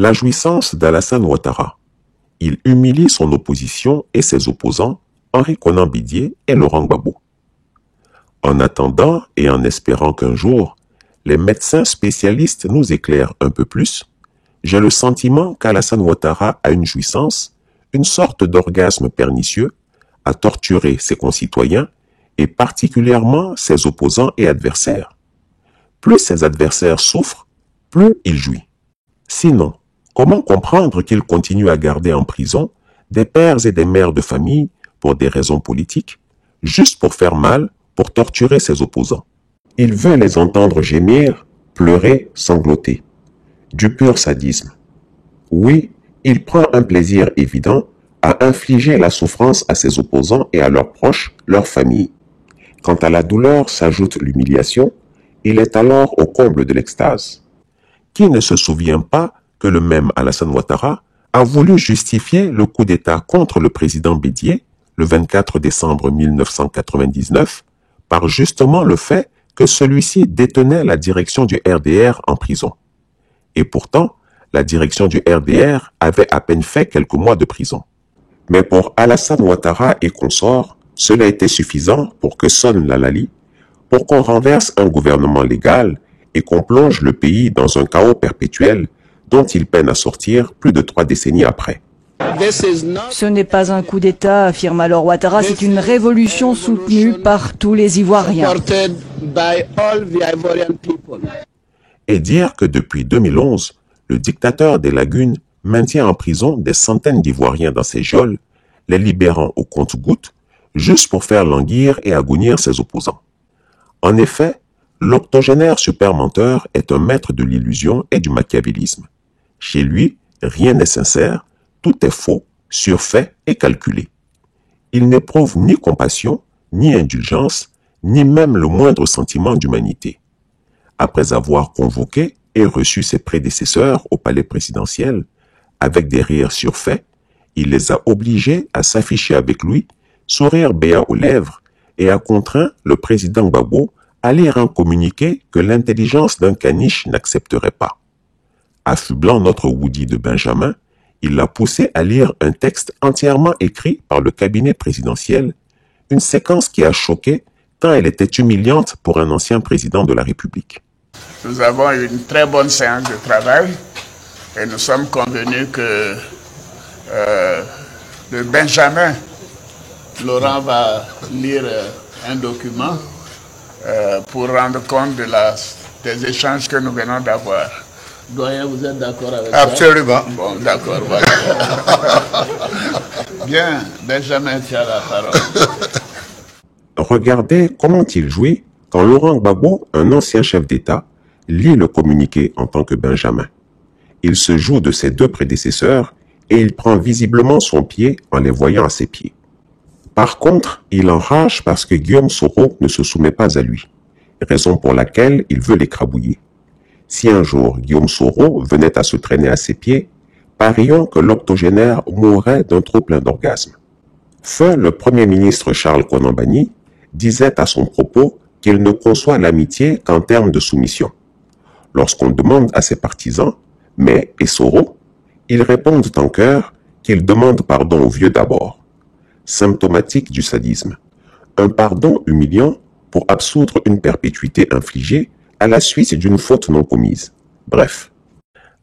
La jouissance d'Alassane Ouattara. Il humilie son opposition et ses opposants, Henri Konan Bédié et Laurent Gbagbo. En attendant et en espérant qu'un jour, les médecins spécialistes nous éclairent un peu plus, j'ai le sentiment qu'Alassane Ouattara a une jouissance, une sorte d'orgasme pernicieux, à torturer ses concitoyens et particulièrement ses opposants et adversaires. Plus ses adversaires souffrent, plus il jouit. Sinon, comment comprendre qu'il continue à garder en prison des pères et des mères de famille pour des raisons politiques, juste pour faire mal, pour torturer ses opposants? Il veut les entendre gémir, pleurer, sangloter. Du pur sadisme. Oui, il prend un plaisir évident à infliger la souffrance à ses opposants et à leurs proches, leurs familles. Quand à la douleur s'ajoute l'humiliation, il est alors au comble de l'extase. Qui ne se souvient pas que le même Alassane Ouattara a voulu justifier le coup d'État contre le président Bédié, le 24 décembre 1999, par justement le fait que celui-ci détenait la direction du RDR en prison. Et pourtant, la direction du RDR avait à peine fait quelques mois de prison. Mais pour Alassane Ouattara et consorts, cela était suffisant pour que sonne la Lali, pour qu'on renverse un gouvernement légal et qu'on plonge le pays dans un chaos perpétuel dont il peine à sortir plus de 3 décennies après. Ce n'est pas un coup d'État, affirme alors Ouattara, c'est une révolution soutenue par tous les Ivoiriens. Et dire que depuis 2011, le dictateur des lagunes maintient en prison des centaines d'Ivoiriens dans ses geôles, les libérant au compte-gouttes, juste pour faire languir et agonir ses opposants. En effet, l'octogénaire supermenteur est un maître de l'illusion et du machiavélisme. Chez lui, rien n'est sincère, tout est faux, surfait et calculé. Il n'éprouve ni compassion, ni indulgence, ni même le moindre sentiment d'humanité. Après avoir convoqué et reçu ses prédécesseurs au palais présidentiel, avec des rires surfaits, il les a obligés à s'afficher avec lui, sourire béat aux lèvres, et a contraint le président Gbagbo à lire un communiqué que l'intelligence d'un caniche n'accepterait pas. Affublant notre Woody de Benjamin, il l'a poussé à lire un texte entièrement écrit par le cabinet présidentiel, une séquence qui a choqué tant elle était humiliante pour un ancien président de la République. Nous avons eu une très bonne séance de travail et nous sommes convenus que le Benjamin, Laurent va lire un document pour rendre compte des échanges que nous venons d'avoir. Doyen, vous êtes d'accord avec ça? Absolument. Bon, d'accord, voilà. Bien, Benjamin, tu as la parole. Regardez comment il jouit quand Laurent Gbagbo, un ancien chef d'État, lit le communiqué en tant que Benjamin. Il se joue de ses 2 prédécesseurs et il prend visiblement son pied en les voyant à ses pieds. Par contre, il enrage parce que Guillaume Soro ne se soumet pas à lui, raison pour laquelle il veut l'écrabouiller. Si un jour Guillaume Soro venait à se traîner à ses pieds, parions que l'octogénaire mourrait d'un trop plein d'orgasme. Feu, le Premier ministre Charles Konan Banny disait à son propos qu'il ne conçoit l'amitié qu'en termes de soumission. Lorsqu'on demande à ses partisans « Mais et Soro ?», ils répondent en chœur qu'ils demandent pardon au vieux d'abord. Symptomatique du sadisme. Un pardon humiliant pour absoudre une perpétuité infligée à la suite d'une faute non commise. Bref.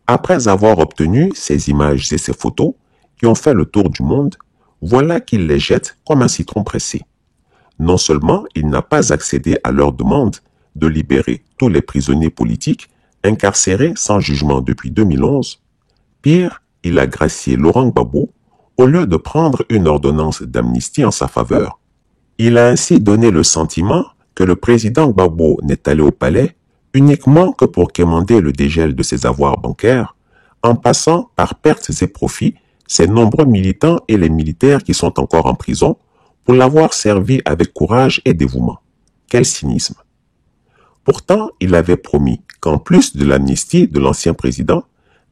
Après avoir obtenu ces images et ces photos qui ont fait le tour du monde, voilà qu'il les jette comme un citron pressé. Non seulement il n'a pas accédé à leur demande de libérer tous les prisonniers politiques incarcérés sans jugement depuis 2011, pire, il a gracié Laurent Gbagbo au lieu de prendre une ordonnance d'amnistie en sa faveur. Il a ainsi donné le sentiment que le président Gbagbo n'est allé au palais uniquement que pour quémander le dégel de ses avoirs bancaires, en passant par pertes et profits ses nombreux militants et les militaires qui sont encore en prison pour l'avoir servi avec courage et dévouement. Quel cynisme! Pourtant, il avait promis qu'en plus de l'amnistie de l'ancien président,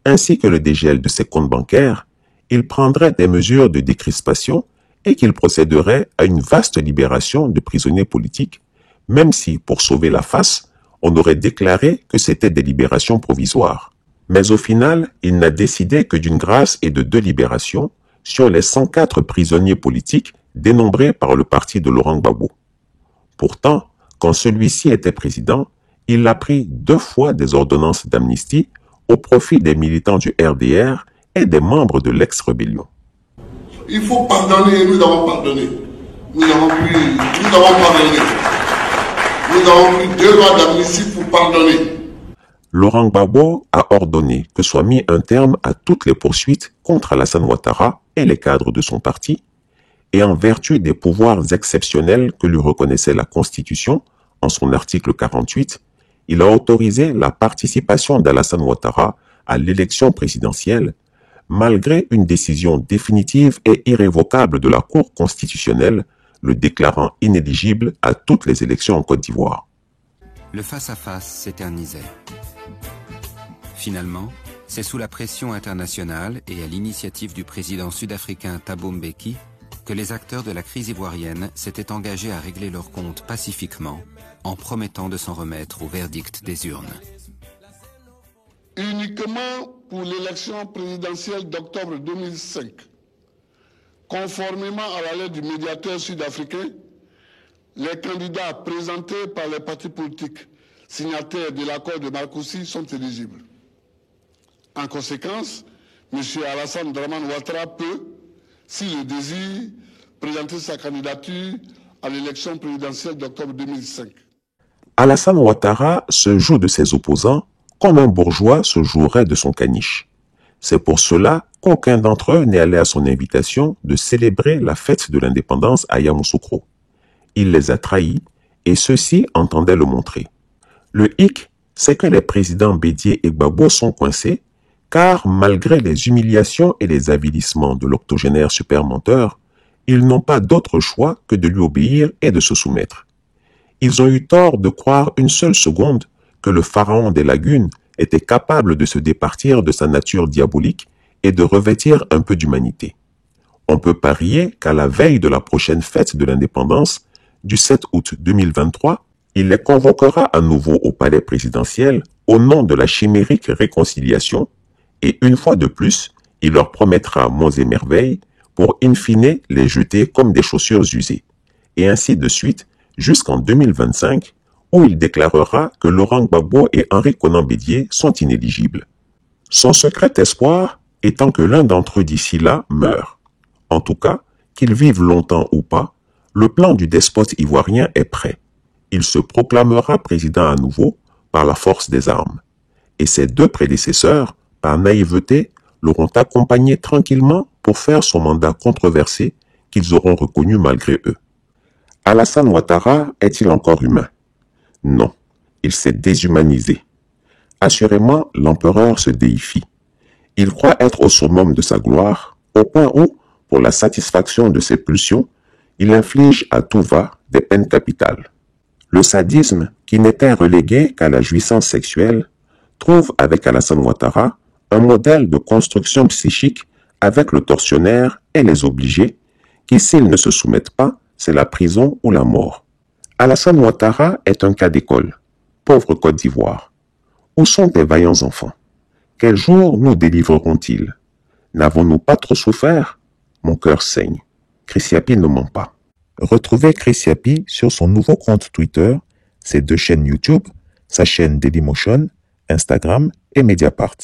ainsi que le dégel de ses comptes bancaires, il prendrait des mesures de décrispation et qu'il procéderait à une vaste libération de prisonniers politiques, même si, pour sauver la face, on aurait déclaré que c'était des libérations provisoires. Mais au final, il n'a décidé que d'une grâce et de 2 libérations sur les 104 prisonniers politiques dénombrés par le parti de Laurent Gbagbo. Pourtant, quand celui-ci était président, il a pris 2 fois des ordonnances d'amnistie au profit des militants du RDR et des membres de l'ex-rébellion. Il faut pardonner et nous avons pardonné. Nous avons pardonné. Nous avons pris 2 lois d'amnistie pour pardonner. Laurent Gbagbo a ordonné que soit mis un terme à toutes les poursuites contre Alassane Ouattara et les cadres de son parti, et en vertu des pouvoirs exceptionnels que lui reconnaissait la Constitution, en son article 48, il a autorisé la participation d'Alassane Ouattara à l'élection présidentielle, malgré une décision définitive et irrévocable de la Cour constitutionnelle, le déclarant inéligible à toutes les élections en Côte d'Ivoire. Le face-à-face s'éternisait. Finalement, c'est sous la pression internationale et à l'initiative du président sud-africain Thabo Mbeki que les acteurs de la crise ivoirienne s'étaient engagés à régler leurs comptes pacifiquement en promettant de s'en remettre au verdict des urnes. Uniquement pour l'élection présidentielle d'octobre 2005, conformément à la lettre du médiateur sud-africain, les candidats présentés par les partis politiques signataires de l'accord de Marcoussis sont éligibles. En conséquence, M. Alassane Dramane Ouattara peut, s'il le désire, présenter sa candidature à l'élection présidentielle d'octobre 2005. Alassane Ouattara se joue de ses opposants comme un bourgeois se jouerait de son caniche. C'est pour cela qu'aucun d'entre eux n'est allé à son invitation de célébrer la fête de l'indépendance à Yamoussoukro. Il les a trahis et ceux-ci entendaient le montrer. Le hic, c'est que les présidents Bédié et Gbagbo sont coincés car malgré les humiliations et les avilissements de l'octogénaire supermenteur, ils n'ont pas d'autre choix que de lui obéir et de se soumettre. Ils ont eu tort de croire une seule seconde que le pharaon des lagunes était capable de se départir de sa nature diabolique et de revêtir un peu d'humanité. On peut parier qu'à la veille de la prochaine fête de l'indépendance, du 7 août 2023, il les convoquera à nouveau au palais présidentiel au nom de la chimérique réconciliation et une fois de plus, il leur promettra monts et merveilles pour in fine les jeter comme des chaussures usées. Et ainsi de suite jusqu'en 2025 où il déclarera que Laurent Gbagbo et Henri Konan Bédié sont inéligibles. Son secret espoir étant que l'un d'entre eux d'ici là meure. En tout cas, qu'ils vivent longtemps ou pas, le plan du despote ivoirien est prêt. Il se proclamera président à nouveau par la force des armes. Et ses 2 prédécesseurs, par naïveté, l'auront accompagné tranquillement pour faire son mandat controversé qu'ils auront reconnu malgré eux. Alassane Ouattara est-il encore humain? Non, il s'est déshumanisé. Assurément, l'empereur se déifie. Il croit être au summum de sa gloire, au point où, pour la satisfaction de ses pulsions, il inflige à tout va des peines capitales. Le sadisme, qui n'était relégué qu'à la jouissance sexuelle, trouve avec Alassane Ouattara un modèle de construction psychique avec le tortionnaire et les obligés, qui s'ils ne se soumettent pas, c'est la prison ou la mort. Alassane Ouattara est un cas d'école. Pauvre Côte d'Ivoire. Où sont tes vaillants enfants? Quel jour nous délivreront-ils? N'avons-nous pas trop souffert? Mon cœur saigne. Chris Yapi ne ment pas. Retrouvez Chris Yapi sur son nouveau compte Twitter, ses 2 chaînes YouTube, sa chaîne Dailymotion, Instagram et Mediapart.